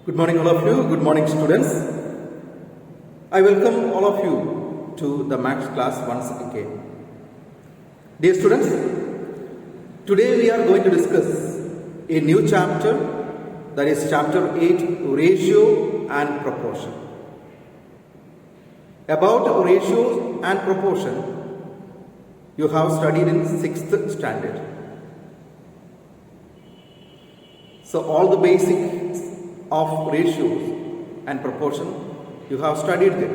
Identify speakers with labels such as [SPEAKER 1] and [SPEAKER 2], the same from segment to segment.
[SPEAKER 1] Good morning, all of you. Good morning, students. I welcome all of you to the maths class once again. Dear students, today we are going to discuss a new chapter, that is chapter 8, ratio and proportion. About ratio and proportion, you have studied in 6th standard. So all the basics of ratios and proportion you have studied them.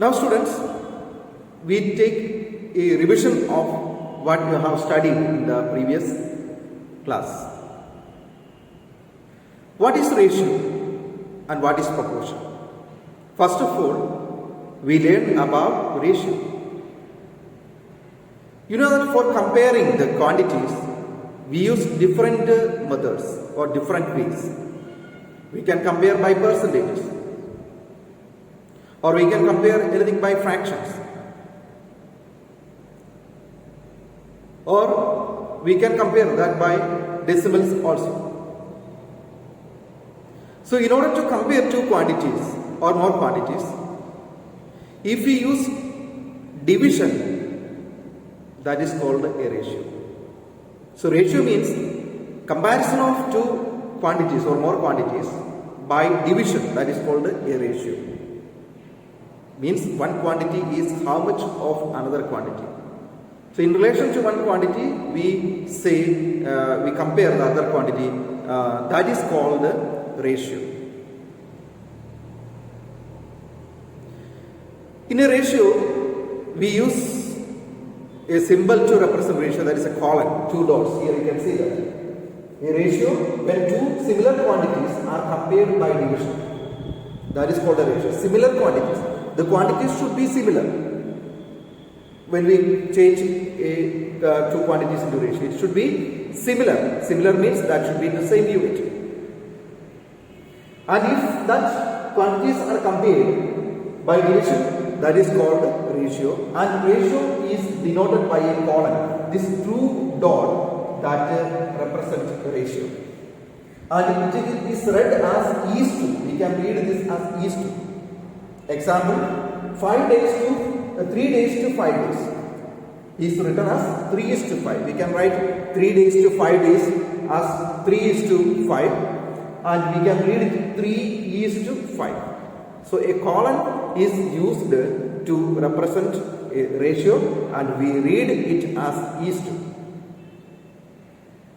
[SPEAKER 1] Now students, we take a revision of what you have studied in the previous class. What is ratio and what is proportion? First of all, we learn about ratio. You know that for comparing the quantities, we use different methods or different ways. We can compare by percentages, or we can compare anything by fractions, or we can compare that by decimals also. So in order to compare two quantities or more quantities, if we use division, that is called a ratio. So ratio means comparison of two quantities or more quantities by division, that is called a ratio. Means one quantity is how much of another quantity. So in relation to one quantity, we say, we compare the other quantity, that is called the ratio. In a ratio, we use a symbol to represent ratio, that is a colon, two dots. Here you can see that. A ratio when two similar quantities are compared by division. That is called a ratio. Similar quantities. The quantities should be similar. When we change two quantities into ratio, it should be similar. Similar means that should be in the same unit. And if that quantities are compared by division, that is called ratio, and ratio is denoted by a colon. This true dot that represents ratio, and it is read as is to. We can read this as is to. Example: 5 days to 3 days to 5 days is written as 3 is to 5. We can write 3 days to 5 days as 3 is to 5, and we can read it 3 is to 5. So a colon is used to represent a ratio, and we read it as is to.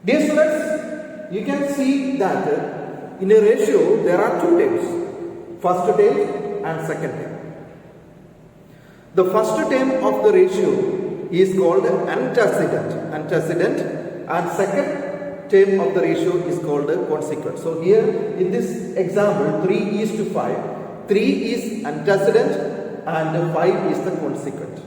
[SPEAKER 1] Dear students, you can see that in a ratio there are two terms, first term and second term. The first term of the ratio is called antecedent, and second term of the ratio is called consequent. So here in this example, 3 is to 5. 3 is antecedent and 5 is the consequent.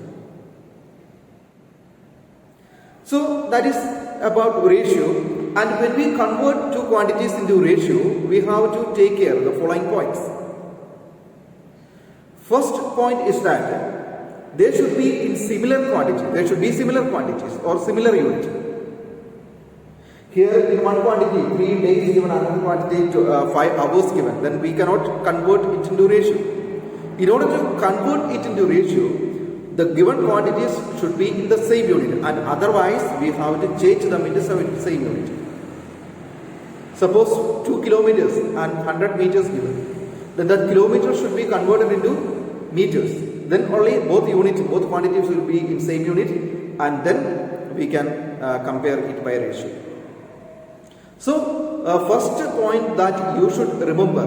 [SPEAKER 1] So that is about ratio, and when we convert two quantities into ratio, we have to take care of the following points. First point is that they should be in similar quantity. There should be similar quantities or similar unit. Here in one quantity, 3 days given, another quantity to 5 hours given, then we cannot convert it into ratio. In order to convert it into ratio, the given quantities should be in the same unit, and otherwise we have to change them into same unit. Suppose 2 kilometers and 100 meters given, then that kilometer should be converted into meters. Then only both quantities will be in same unit, and then we can compare it by ratio. So, first point that you should remember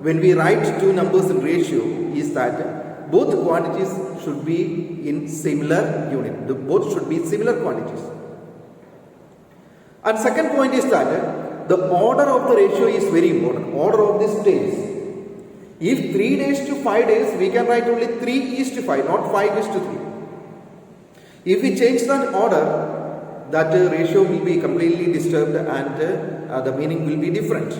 [SPEAKER 1] when we write two numbers in ratio is that both quantities should be in similar unit. Both should be similar quantities. And second point is that the order of the ratio is very important. Order of these days. If 3 days to 5 days, we can write only 3 is to 5, not 5 is to 3. If we change that order, that ratio will be completely disturbed, and the meaning will be different.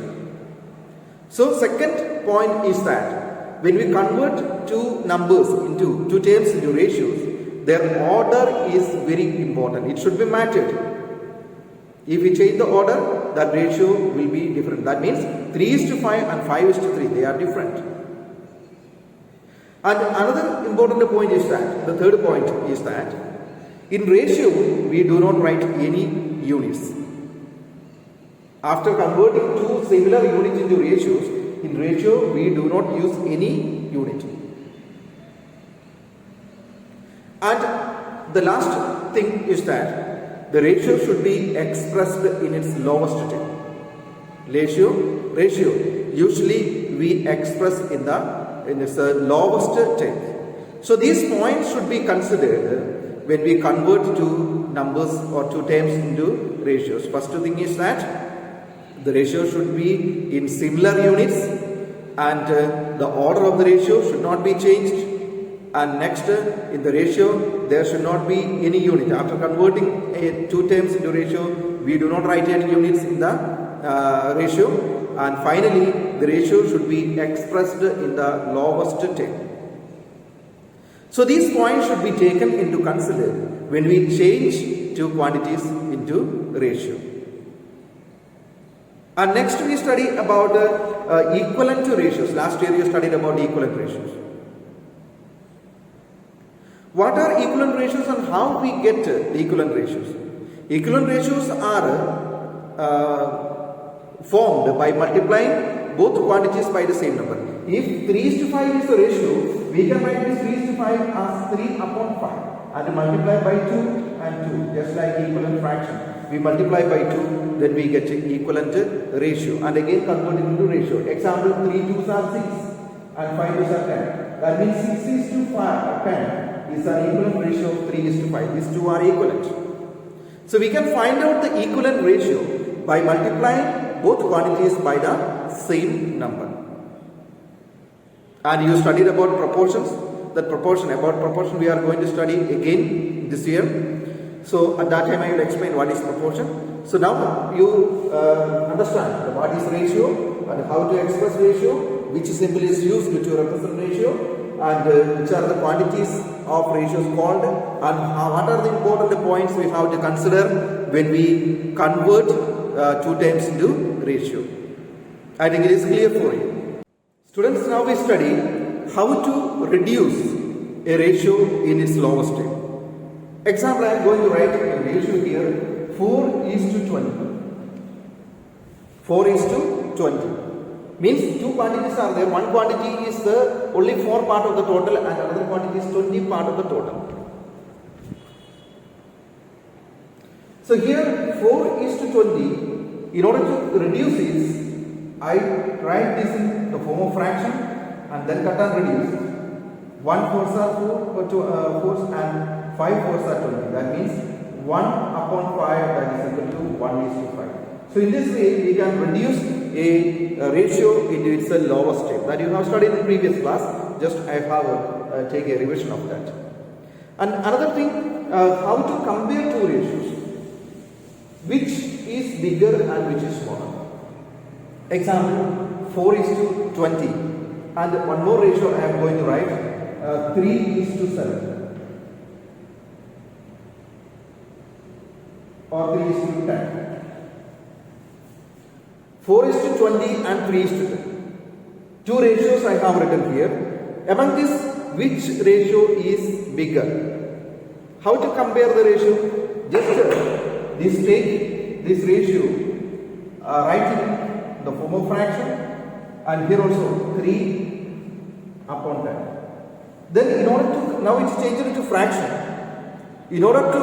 [SPEAKER 1] So second point is that when we convert two numbers into two terms into ratios, their order is very important. It should be matched. If we change the order, that ratio will be different. That means 3:5 and 5:3, they are different. And another important point is that, the third point is that, in ratio, we do not write any units. After converting two similar units into ratios, in ratio, we do not use any unit. And the last thing is that the ratio should be expressed in its lowest term. Ratio, usually we express in its lowest term. So these points should be considered when we convert two numbers or two terms into ratios. First thing is that the ratio should be in similar units, and the order of the ratio should not be changed. And next, in the ratio, there should not be any unit. After converting two terms into ratio, we do not write any units in the ratio. And finally, the ratio should be expressed in the lowest term. So these points should be taken into consider when we change two quantities into ratio. And next we study about equivalent ratios. Last year you studied about equivalent ratios. What are equivalent ratios and how we get the equivalent ratios? Equivalent ratios are formed by multiplying both quantities by the same number. If 3:5 is the ratio, we can write this 3:5 as 3/5 and multiply by 2 and 2, just like equivalent fraction. We multiply by 2, then we get equivalent ratio, and again convert it into ratio. Example, 3 2s are 6 and 5 2s are 10. That means 6:10 is an equivalent ratio of 3:5. These two are equivalent. So we can find out the equivalent ratio by multiplying both quantities by the same number. And you studied about proportions. About proportion we are going to study again this year. So at that time I will explain what is proportion. So now you understand what is ratio and how to express ratio, which symbol is used to represent ratio, and which are the quantities of ratios called, and what are the important points we have to consider when we convert two terms into ratio. I think it is clear for you. Students, now we study how to reduce a ratio in its lowest term. Example, I am going to write a ratio here, 4:20. 4:20. Means two quantities are there. One quantity is the only 4 part of the total and another quantity is 20 part of the total. So here 4:20, in order to reduce this, I write this in the form of fraction and then cut and reduce. 1 4s are 4s and 5 4s are 20. That means 1/5, that is equal to 1:5. So in this way we can reduce a ratio into its lowest term that you have studied in previous class. Just I have take a revision of that. And another thing, how to compare two ratios, which is bigger and which is smaller. Example, 4:20, and one more ratio I am going to write, 3:7 or 3:10. 4:20 and 3:10. Two ratios I have written here. Among this, which ratio is bigger? How to compare the ratio? Just take this ratio, write it in the form of fraction, and here also 3/10. Then in order to, now it's changed into fraction. In order to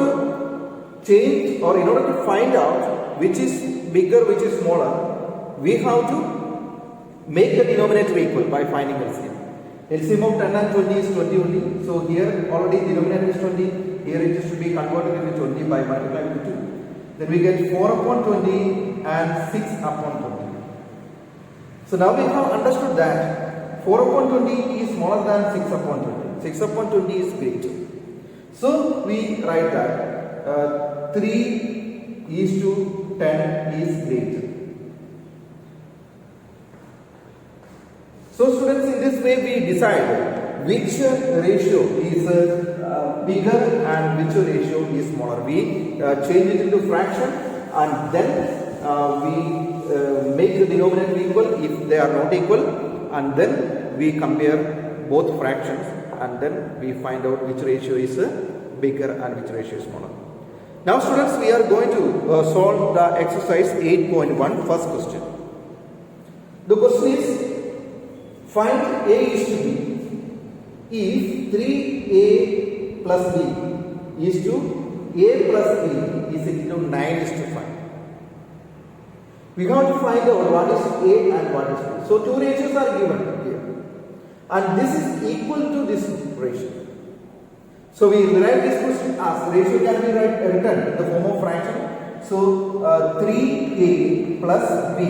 [SPEAKER 1] change or in order to find out which is bigger, which is smaller, we have to make the denominator equal by finding LCM. LCM of 10 and 20 is 20 only. So here already denominator is 20. Here it should be converted into 20 by multiplying with 2. Then we get 4/20 and 6/20. So now we have understood that 4/20 is smaller than 6/20. 6/20 is greater. So we write that 3:10 is greater. So students, in this way we decide which ratio is bigger and which ratio is smaller. We change it into fraction and then we make the denominator equal if they are not equal, and then we compare both fractions, and then we find out which ratio is bigger and which ratio is smaller. Now students, we are going to solve the exercise 8.1 first question. The question is, find A is to B if 3A plus B is to A plus B is equal to 9 is to 5. We have to find out what is A and what is B. So two ratios are given here, and this is equal to this ratio. So we write this question as ratio can be written in the form of fraction. So 3A plus B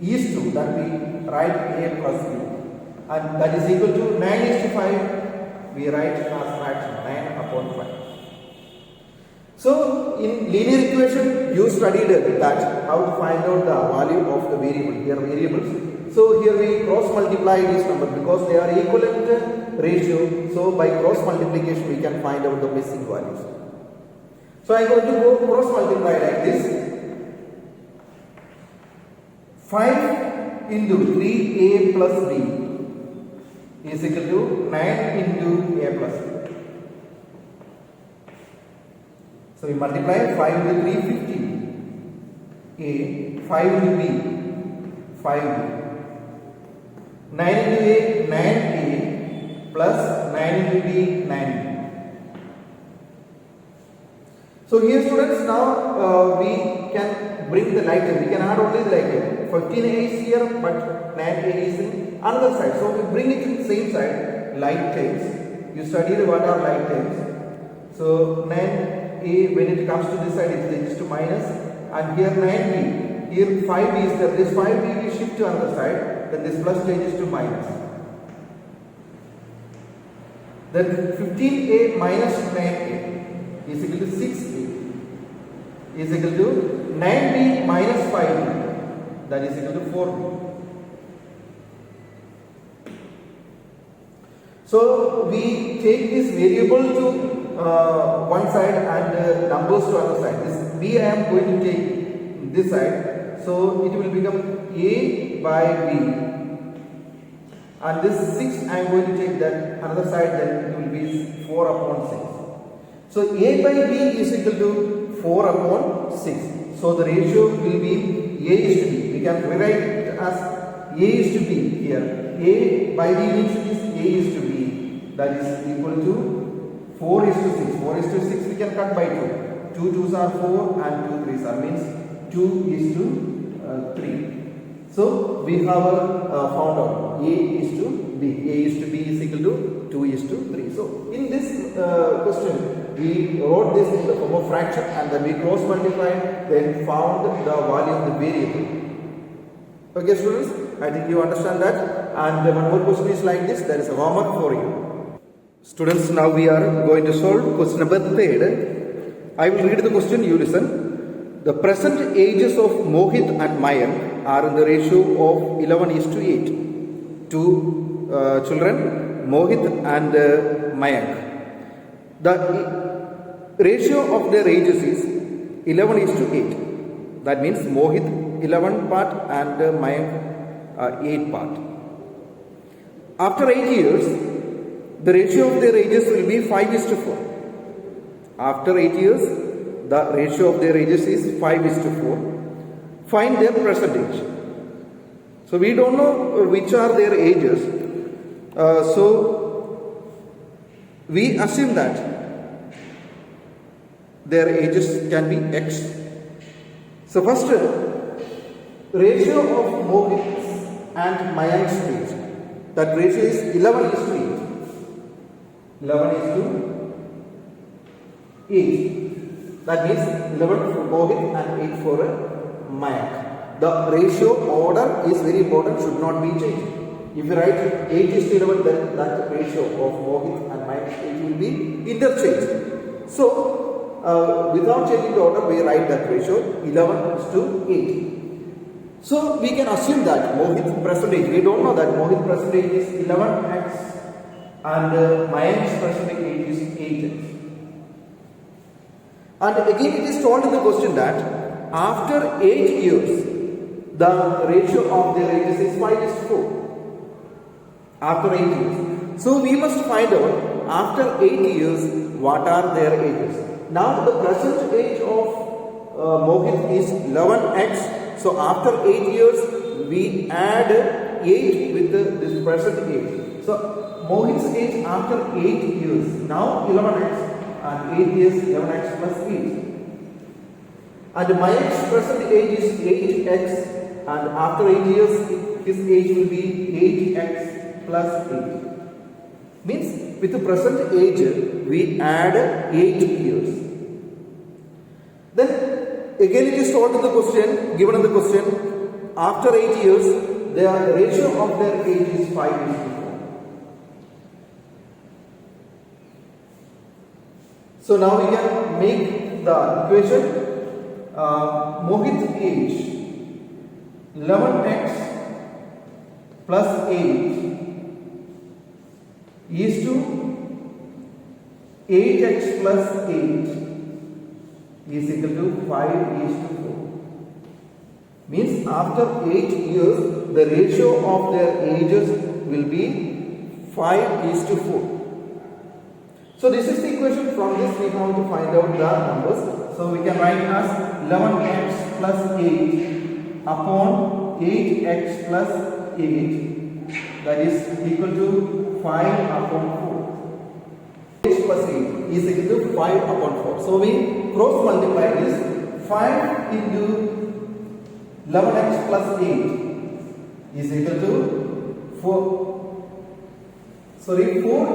[SPEAKER 1] is to, that we write A plus B, and that is equal to 9 is to 5. We write as fraction 9 upon 5. So in linear equation you studied that how to find out the value of the variable. Here variables. So here we cross multiply this number because they are equivalent ratio. So by cross multiplication we can find out the missing values. So I am going to go cross multiply like this. 5 into 3A plus B is equal to 9 into A plus B. So we multiply 5 into 3, 15. A, 5 into B, 5B. 9 into A, 9A plus 9 into B, 9B. So here students, now we can bring the like term. We can add only the like term. 15A is here, but 9A is in another side. So we bring it to the same side, like terms. You studied what are like terms. So 9A, when it comes to this side, it changes to minus, and here 9B, here 5B is there. This 5B we shift to another side, then this plus changes to minus. Then 15A minus 9A is equal to 6A is equal to 9B minus 5B, that is equal to 4B. So we take this variable to one side and numbers to other side. This B I am going to take this side, so it will become A by B, and this 6 I am going to take that another side, then it will be 4 upon 6. So A by B is equal to 4 upon 6. So the ratio will be A is to B. We can rewrite it as A is to B here. A by B means it is A is to B, that is equal to 4 is to 6. 4 is to 6 we can cut by 2. 2 2s are 4 and 2 3s are, means 2 is to 3. So we have found out A is to B. A is to B is equal to 2 is to 3. So in this question we wrote this in the form of fraction, and then we cross multiplied, then found the value of the variable. Okay students, I think you understand that. And one more question is like this. There is a homework for you. Students, now we are going to solve question number 3. I will read the question, you listen. The present ages of Mohit and Mayank are in the ratio of 11 is to 8. Two children, Mohit and Mayank. The ratio of their ages is 11 is to 8. That means Mohit 11 part and Mayank 8 part. After 8 years, the ratio of their ages will be 5 is to 4. After 8 years, the ratio of their ages is 5 is to 4. Find their present age. So we don't know which are their ages. So we assume that their ages can be X. So first, ratio of Mohit and Mayank's age. That ratio is 11 is to 8. 11 is to 8. That means 11 for Mohit and 8 for Mayank. The ratio order is very important, should not be changed. If you write 8 is to 11, then that ratio of Mohit and Mayank's age will be interchanged. So without changing the order, we write that ratio 11 is to 8. So we can assume that Mohit's present age, we don't know that Mohit's present age is 11x and Mayank's present age is 8x. And again it is told in the question that after 8 years, the ratio of their ages is 5:4. After 8 years. So we must find out after 8 years what are their ages. Now the present age of Mohit is 11x. So after 8 years we add 8 with this present age. So Mohit's age after 8 years, now 11x, and 8 years 11x plus 8. And Mayak's present age is 8x, and after 8 years his age will be 8x plus 8. Means with the present age we add 8 years. Then again it is told in the question, given in the question, after 8 years the ratio of their age is 5:4. So now we can make the equation. Mohit's age 11x plus 8 is to 8x plus 8 is equal to 5:4. Means after 8 years the ratio of their ages will be 5:4. So this is the equation. From this we have to find out the numbers. So we can write as 11x plus 8 upon 8x plus 8, that is equal to 5 upon 4. X plus 8 is equal to 5 upon 4. So we cross multiply this. 5 into 11x plus 8 is equal to 4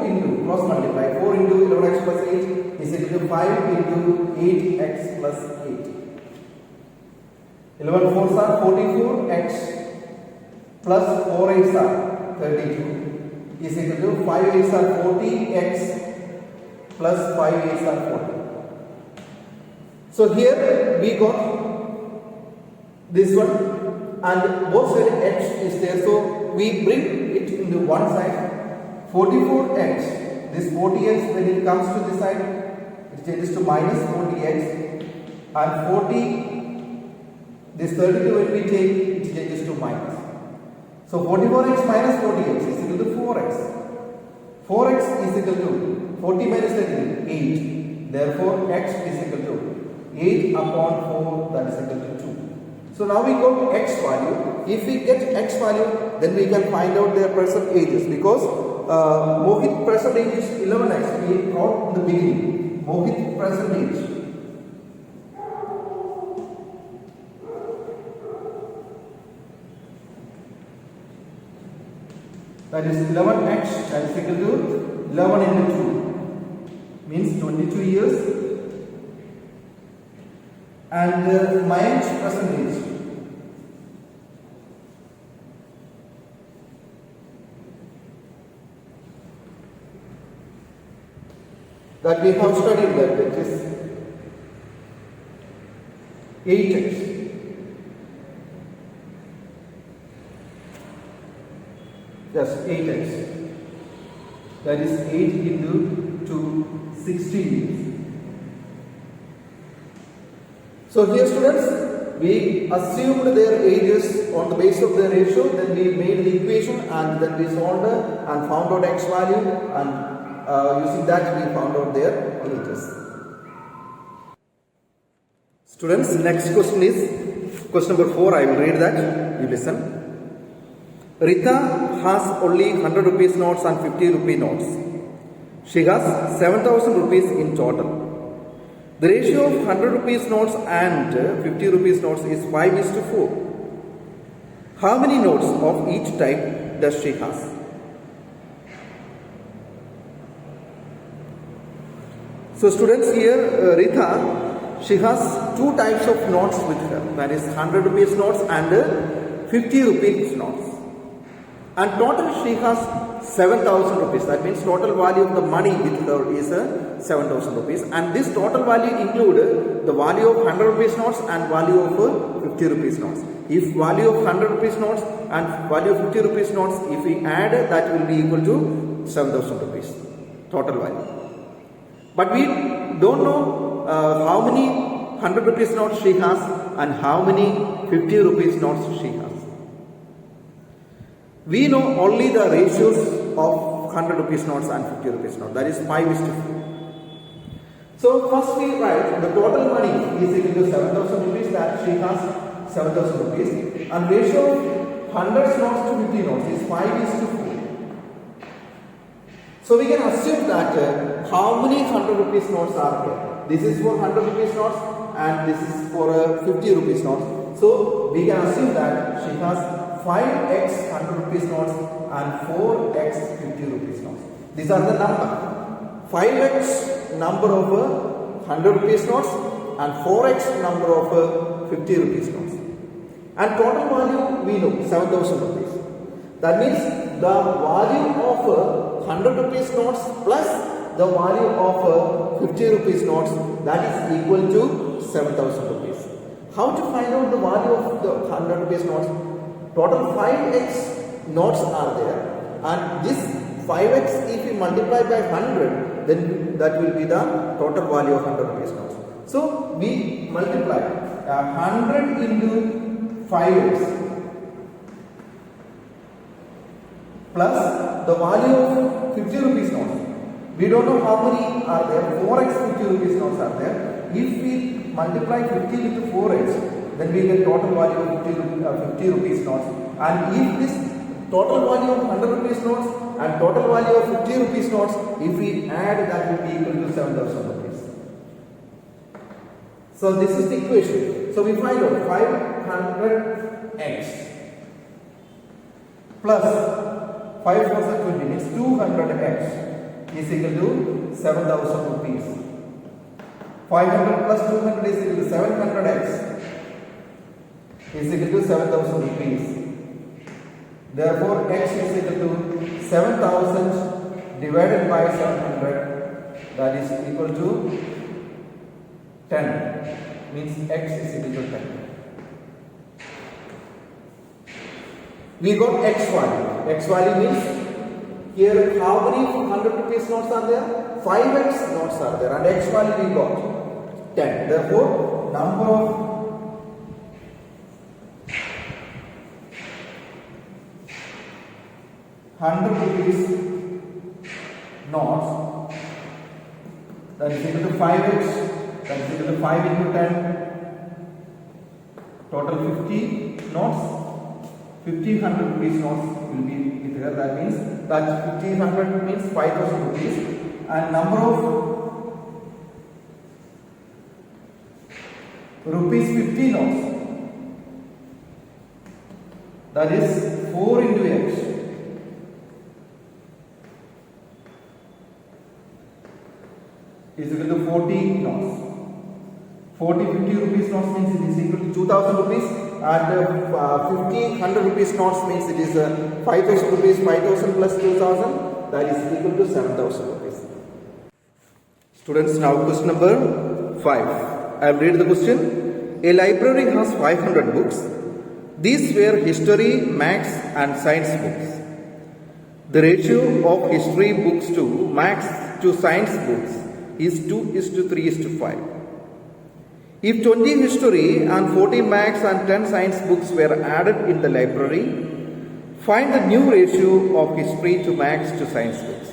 [SPEAKER 1] into cross multiply. 4 into 11x plus 8 is equal to 5 into 8x plus 8. 11 4s are 44x plus 4 8s are 32 is equal to 5 8s are 40x plus 5 8s are 40. So here we got this one, and both side x is there, so we bring it into one side. 44x, this 40x when it comes to this side it changes to minus 40x, and 40, this 32 when we take it changes to minus. So 44x minus 40x is equal to 4x. 4x is equal to 40 minus 32, 8. Therefore x is equal to 8 upon 4, that is equal to 2. So now we got x value. If we get x value, then we can find out their present ages, because Mohit present age is 11x. We got in the beginning. Mohit present age. That is 11x, that is equal to 11 into 2. Means 22 years. And Mayak's present age. That we have studied, that it is 8x. Yes, 8x. That is 8 into 2, 16 years. So here students, we assumed their ages on the basis of the ratio, then we made the equation, and then we solved and found out x value, and using that we found out their ages. Students, next question is question number 4. I will read that. You listen. Rita has only 100 rupees notes and 50 rupee notes. She has 7,000 rupees in total. The ratio of 100 rupees notes and 50 rupees notes is 5:4. How many notes of each type does she has? So students, here Rita, she has two types of notes with her, that is 100 rupees notes and 50 rupees notes, and total she has 7,000 rupees. That means total value of the money with her is 7,000 rupees, and this total value include the value of 100 rupees notes and value of 50 rupees notes. If value of 100 rupees notes and value of 50 rupees notes, if we add, that will be equal to 7,000 rupees total value. But we don't know how many 100 rupees notes she has and how many 50 rupees notes she has. We know only the ratios of 100 rupees notes and 50 rupees notes, that is 5:4. So first we write the total money is equal to 7,000 rupees, that she has 7,000 rupees, and ratio of 100 notes to 50 notes is 5:4. So we can assume that how many 100 rupees notes are there. This is for 100 rupees notes and this is for 50 rupees notes. So we can assume that she has 5x 100 rupees notes and 4x 50 rupees notes. These are the number. 5x number of 100 rupees notes and 4x number of 50 rupees notes. And total value we know 7,000 rupees. That means the value of 100 rupees notes plus the value of 50 rupees notes, that is equal to 7,000 rupees. How to find out the value of the 100 rupees notes? Total 5x notes are there, and this 5x if we multiply by 100, then that will be the total value of 100 rupees notes. So we multiply 100 into 5x plus the value of 50 rupees notes. We don't know how many are there. 4x 50 rupees notes are there. If we multiply 50 into 4x, then we get total value of 50 rupees notes. And if this total value of 100 rupees notes and total value of 50 rupees notes, if we add, that will be equal to 7,000 rupees. So this is the equation. So we find out 500x plus 5 4 20 means 200x is equal to 7,000 rupees. 500 plus 200 is equal to 700x is equal to 7,000 rupees. Therefore, x is equal to 7,000 divided by 700, that is equal to 10. Means x is equal to 10. We got x value. X value means here how many 100 rupees notes are there? 5x notes are there, and x value we got 10. Therefore, number of ₹100 notes, that is equal to 5x, that is equal to 5 into 10, total 50 notes. 1,500 rupees notes will be here. That means that 1,500 means 5,000 rupees, and number of rupees 50 notes, that is 4 into x, is equal to 40 notes. 40 50 rupees notes means it is equal to 2,000 rupees, and 50 100 rupees notes means it is 5,000 rupees. 5,000 plus 2,000, that is equal to 7,000 rupees. Students, now question number 5. I have read the question. A library has 500 books. These were history, maths and science books. The ratio of history books to maths to science books is 2:3:5. If 20 history and 40 maths and 10 science books were added in the library, find the new ratio of history to maths to science books.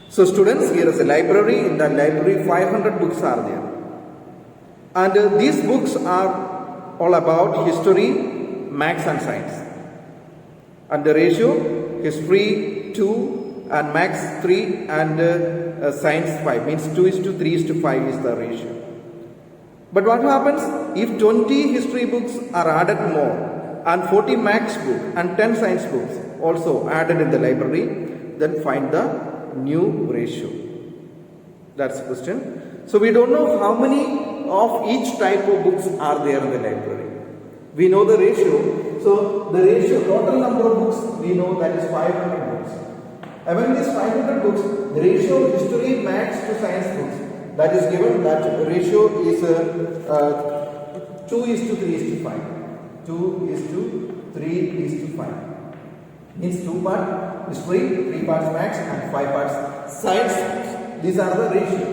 [SPEAKER 1] So students, here is a library. In the library 500 books are there, and these books are all about history, maths and science, and the ratio history 2 and maths 3 and science 5 means 2:3:5 is the ratio. But what happens if 20 history books are added more and 40 maths book and 10 science books also added in the library? Then find the new ratio. That's the question. So we don't know how many of each type of books are there in the library. We know the ratio. So the ratio, total number of books, we know that is 500 books. Among these 500 books, the ratio of history, maths to science books, that is given, that ratio is 2:3:5. 2:3:5 means 2 parts history, 3 parts maths and 5 parts science. These are the ratio.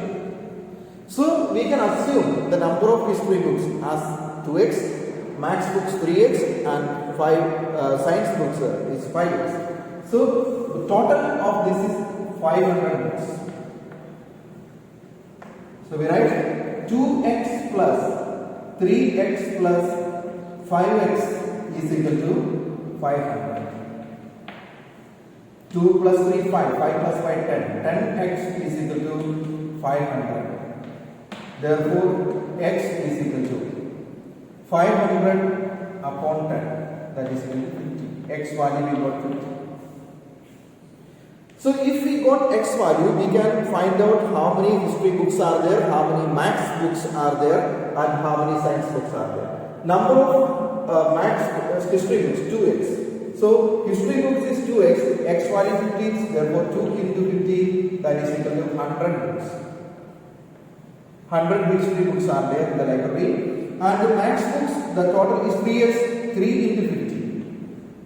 [SPEAKER 1] So we can assume the number of history books as 2x, maths books 3x, and 5 science books is 5x. So the total of this is 500 books. So we write 2x plus 3x plus 5x is equal to 500. 2 plus 3 5, 5 plus 5 10, 10x is equal to 500. Therefore x is equal to 500 upon 10, that is equal to 50. X value we got 50. So if we got x value, we can find out how many history books are there, how many maths books are there, and how many science books are there. Number of maths history books 2x. So history books is 2x, x value 50, therefore 2 into 50, that is equal to 100 books. 100 history books are there in the library. And the maths books, the total is 3x, 3 into 50,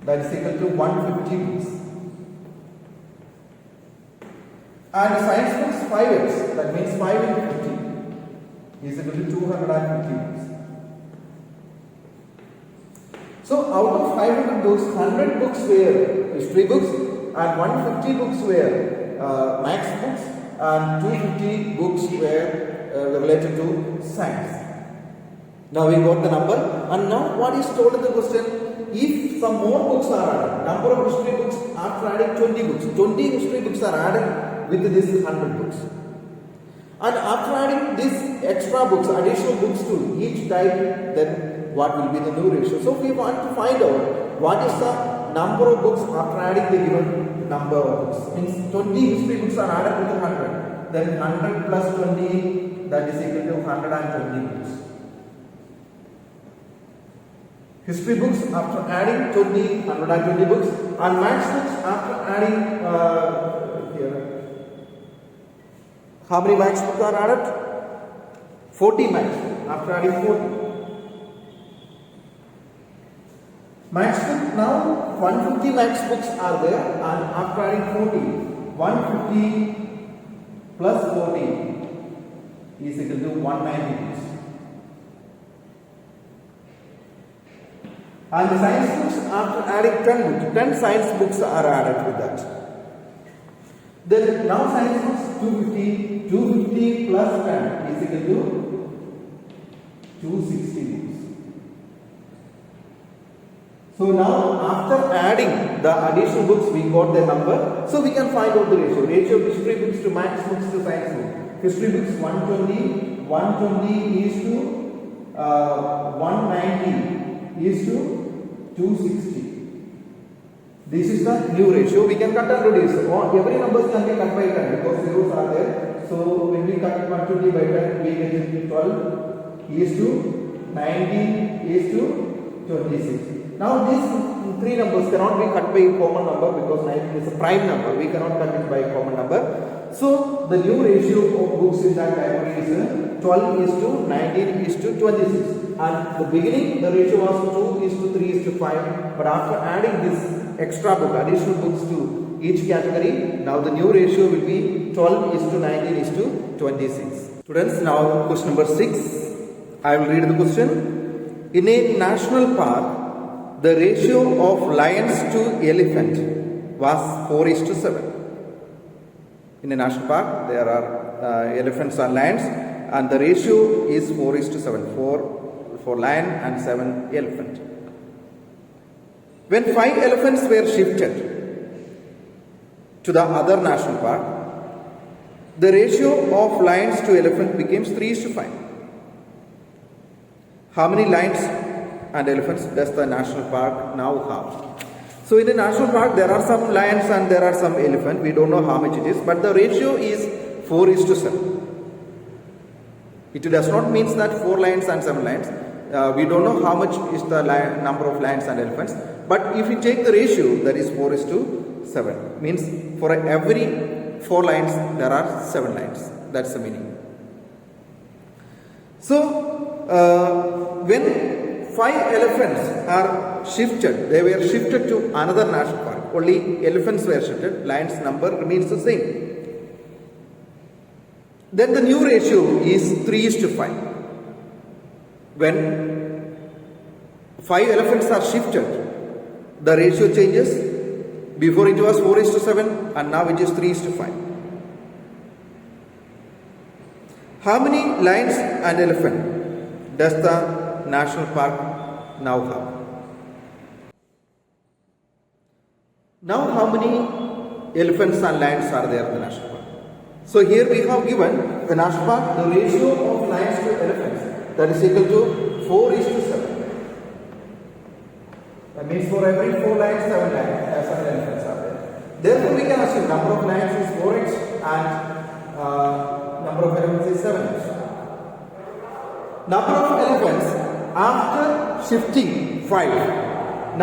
[SPEAKER 1] that is equal to 150 books. And science books 5x, that means 5 into 50 is equal to 250 books. So out of 500 books, 100 books were history books and 150 books were maths books and 250 books were related to science. Now we got the number, and now what is told in the question? If some more books are added, number of history books after adding 20 books, 20 history books are added with this 100 books. And after adding these extra books, additional books to each type, then what will be the new ratio? So we want to find out what is the number of books after adding the given number of books. Means 20 history books are added with 100. Then 100 plus 20, that is equal to 120 books. History books after adding 20, 120 books, and maths books after adding how many maths books are added? 40 maths after adding 40. Maths book now 150 maths books are there, and after adding 40, 150 plus 40 is equal to 190 books. And the science books after adding 10 books, 10 science books are added with that. Then now science books 250 plus 10 is equal to 260 books. So now after adding the additional books, we got the number. So we can find out the ratio. Ratio of history books to maths books to science books. History books 120 is to 190 is to 260. This is the new ratio. We can cut and reduce. Every numbers can be cut by 10 because zeros are there. So when we cut 120 by 10, we get it 12 is to 19 is to 26. Now these three numbers cannot be cut by a common number because 19 is a prime number. We cannot cut it by a common number. So the new ratio of books in that library is 12 is to 19 is to 26. And the beginning the ratio was 2 is to 3 is to 5. But after adding this extra book, additional books to each category, now the new ratio will be 12 is to 19 is to 26. Students, now question number 6. I will read the question. In a national park, the ratio of lions to elephant was 4 is to 7. In a national park, there are elephants and lions, and the ratio is 4 is to 7. 4 for lion and 7 elephant. When 5 elephants were shifted to the other national park, the ratio of lions to elephant became 3 is to 5. How many lions and elephants does the national park now have? So in the national park there are some lions and there are some elephants. We don't know how much it is, but the ratio is 4 is to 7. It does not mean that 4 lions and 7 lions. We don't know how much is the number of lions and elephants, but if you take the ratio, that is 4 is to 7. Means for every 4 lions there are 7 lions. That's the meaning. So when 5 elephants are shifted, they were shifted to another national park. Only elephants were shifted. Lions number remains the same. Then the new ratio is 3:5. When 5 elephants are shifted, the ratio changes. Before it was 4:7 and now it is 3:5. How many lions and elephant does the national park now have? Now how many elephants and lions are there in the national park? So here we have given the national park the ratio of lions to elephants, that is equal to 4:7. That means for every 4 lions, 7 elephants are there. Therefore we can assume number of lions is 4x and number of elephants is 7x. Number of elephants after shifting 5.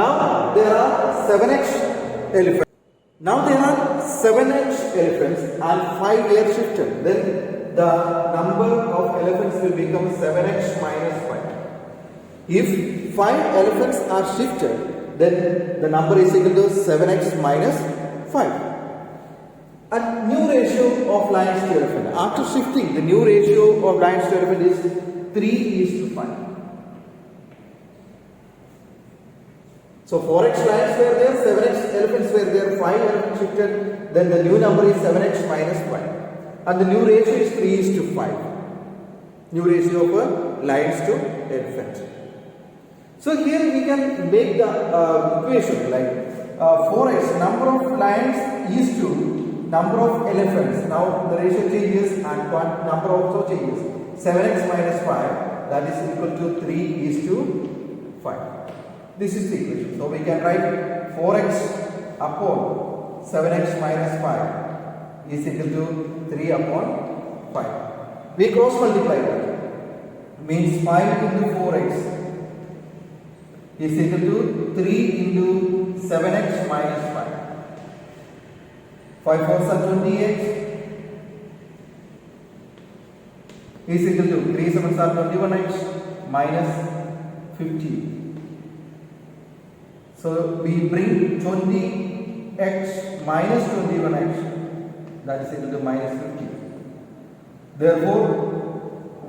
[SPEAKER 1] Now there are 7x elephants. Now there are 7x elephants and 5 were shifted. Then the number of elephants will become 7x minus 5. If 5 elephants are shifted, then the number is equal to 7x minus 5. A new ratio of lions to elephant. After shifting, the new ratio of lions to elephant is 3:5. So 4x lions were there, 7x elephants were there, 5 elephants shifted, then the new number is 7x minus 5. And the new ratio is 3:5. New ratio of lions to elephant. So here we can make the equation like 4x, number of lions is to number of elephants. Now the ratio changes and number also changes. 7x minus 5, that is equal to 3:5. This is the equation. So we can write 4x upon 7x minus 5 is equal to 3 upon 5. We cross multiply that. Means 5 into 4x is equal to 3 into 7x minus 5. 5 4s are 20x is equal to 3 7s are 21x minus 50. So we bring 20x minus 21x, that is equal to minus 50. Therefore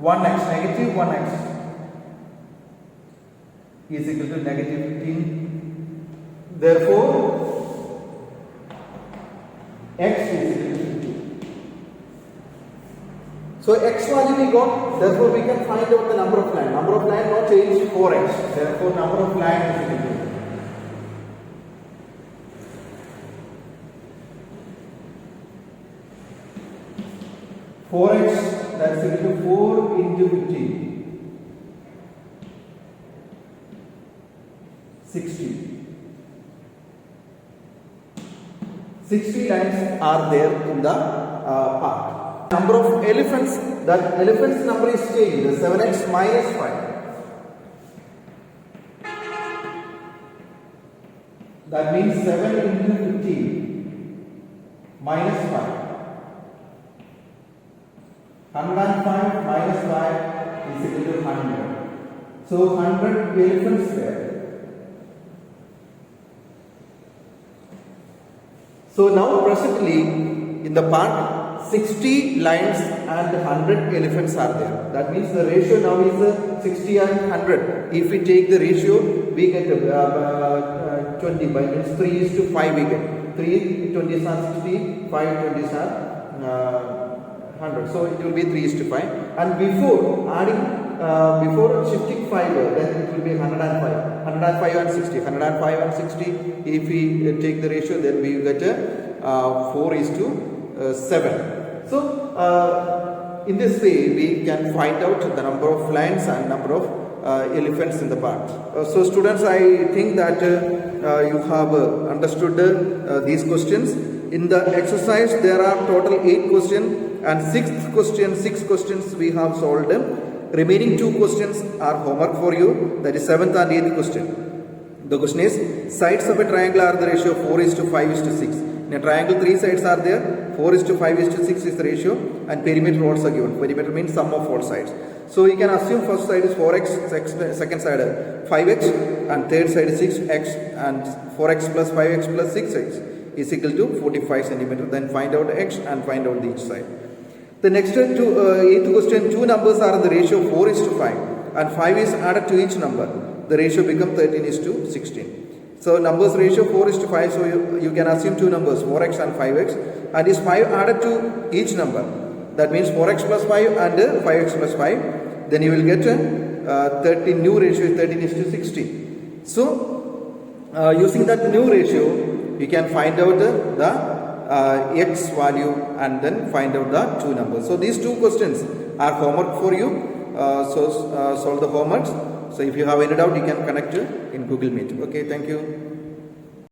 [SPEAKER 1] 1x, negative 1x is equal to negative 15. Therefore x is equal to 50. So x value we got, therefore we can find out the number of lion. Number of lion not changed, 4x. Therefore number of lion is equal to 4x, that is equal to 4 into 15. 60. 60 lions are there in the park. Number of elephants, that elephants number is changed, 7x minus 5. That means 7 into 15 minus 5. 105 minus 5 is equal to 100. So 100 elephants there. So now presently in the park 60 lions and 100 elephants are there. That means the ratio now is 60 and 100. If we take the ratio, we get 20 by means 3:5 we get. 3 20s are 60, 5 20s are 100. So it will be 3:5. And before adding, before shifting 5, then it will be 105. 105 and 60. 105 and 60. If we take the ratio, then we get 4:7. So in this way, we can find out the number of lions and number of elephants in the park. So students, I think that you have understood these questions. In the exercise, there are total 8 questions, and 6 questions we have solved. Remaining 2 questions are homework for you. That is 7th and 8th question. The question is, sides of a triangle are the ratio 4:5:6. In a triangle, 3 sides are there. 4:5:6 is the ratio, and perimeter also given. Perimeter means sum of all sides. So we can assume first side is 4x, second side 5x, and third side is 6x, and 4x plus 5x plus 6x is equal to 45 centimeter. Then find out x and find out each side. The next eighth question, two numbers are in the ratio 4:5 and 5 is added to each number. The ratio becomes 13:16. So numbers ratio 4:5, so you can assume two numbers 4x and 5x, and is 5 added to each number. That means 4x plus 5 and 5x plus 5. Then you will get 13, new ratio is 13:16. So using that new ratio, you can find out the x value and then find out the two numbers. So these two questions are homework for you. So solve the homeworks. So if you have any doubt, you can connect in Google Meet. Okay, thank you.